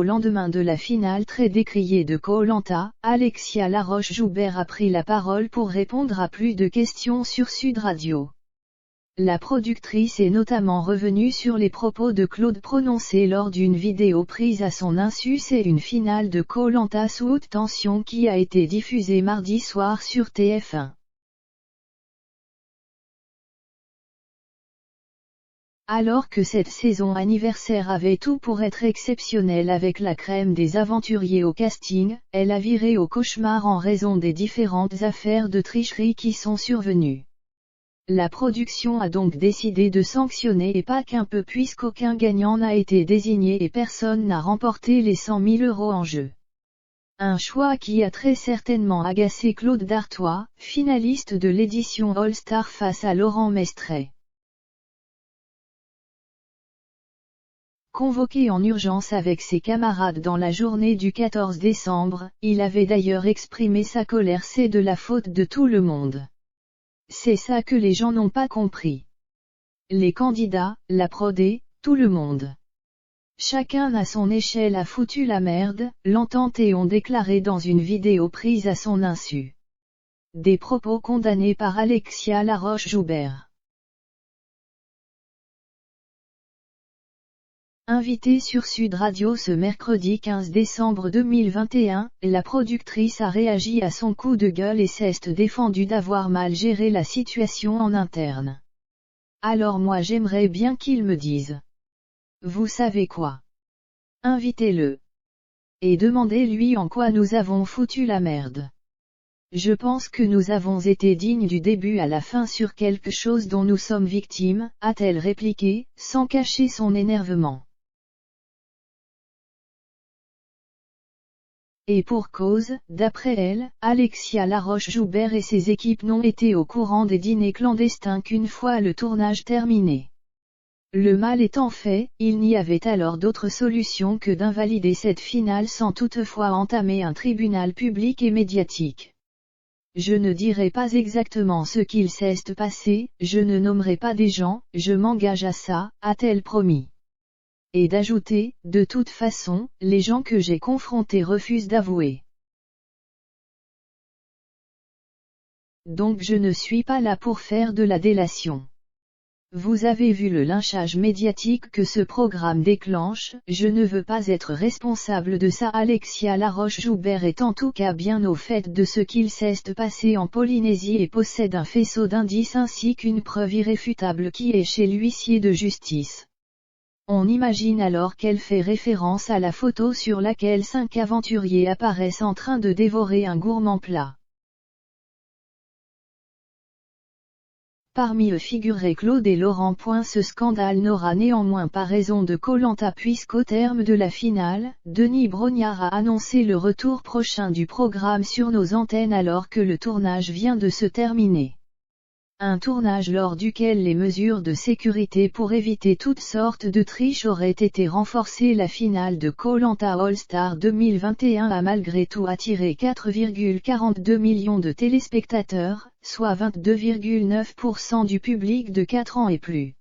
lendemain de la finale très décriée de Koh-Lanta, Alexia Laroche-Joubert a pris la parole pour répondre à plus de questions sur Sud Radio. La productrice est notamment revenue sur les propos de Claude prononcés lors d'une vidéo prise à son insu. C'est une finale de Koh-Lanta sous haute tension qui a été diffusée mardi soir sur TF1. Alors que cette saison anniversaire avait tout pour être exceptionnelle avec la crème des aventuriers au casting, elle a viré au cauchemar en raison des différentes affaires de tricherie qui sont survenues. La production a donc décidé de sanctionner et pas qu'un peu puisqu'aucun gagnant n'a été désigné et personne n'a remporté les 100 000 € en jeu. Un choix qui a très certainement agacé Claude Dartois, finaliste de l'édition All Star face à Laurent Mestret. Convoqué en urgence avec ses camarades dans la journée du 14 décembre, il avait d'ailleurs exprimé sa colère. C'est de la faute de tout le monde. C'est ça que les gens n'ont pas compris. Les candidats, la prodé, tout le monde. Chacun à son échelle a foutu la merde, l'entente et ont déclaré dans une vidéo prise à son insu. Des propos condamnés par Alexia Laroche-Joubert. Invitée sur Sud Radio ce mercredi 15 décembre 2021, la productrice a réagi à son coup de gueule et s'est défendue d'avoir mal géré la situation en interne. Alors moi j'aimerais bien qu'il me dise. Vous savez quoi? Invitez-le. Et demandez-lui en quoi nous avons foutu la merde. Je pense que nous avons été dignes du début à la fin sur quelque chose dont nous sommes victimes, a-t-elle répliqué, sans cacher son énervement. Et pour cause, d'après elle, Alexia Laroche-Joubert et ses équipes n'ont été au courant des dîners clandestins qu'une fois le tournage terminé. Le mal étant fait, il n'y avait alors d'autre solution que d'invalider cette finale sans toutefois entamer un tribunal public et médiatique. Je ne dirai pas exactement ce qu'il s'est passé, je ne nommerai pas des gens, je m'engage à ça, a-t-elle promis. Et d'ajouter, de toute façon, les gens que j'ai confrontés refusent d'avouer. Donc je ne suis pas là pour faire de la délation. Vous avez vu le lynchage médiatique que ce programme déclenche, je ne veux pas être responsable de ça. Alexia Laroche-Joubert est en tout cas bien au fait de ce qu'il s'est passé en Polynésie et possède un faisceau d'indices ainsi qu'une preuve irréfutable qui est chez l'huissier de justice. On imagine alors qu'elle fait référence à la photo sur laquelle 5 aventuriers apparaissent en train de dévorer un gourmand plat. Parmi eux figuraient Claude et Laurent. Ce scandale n'aura néanmoins pas raison de Koh-Lanta puisqu'au terme de la finale, Denis Brognard a annoncé le retour prochain du programme sur nos antennes alors que le tournage vient de se terminer. Un tournage lors duquel les mesures de sécurité pour éviter toutes sortes de triches auraient été renforcées. La finale de Koh-Lanta All Star 2021 a malgré tout attiré 4,42 millions de téléspectateurs, soit 22,9% du public de 4 ans et plus.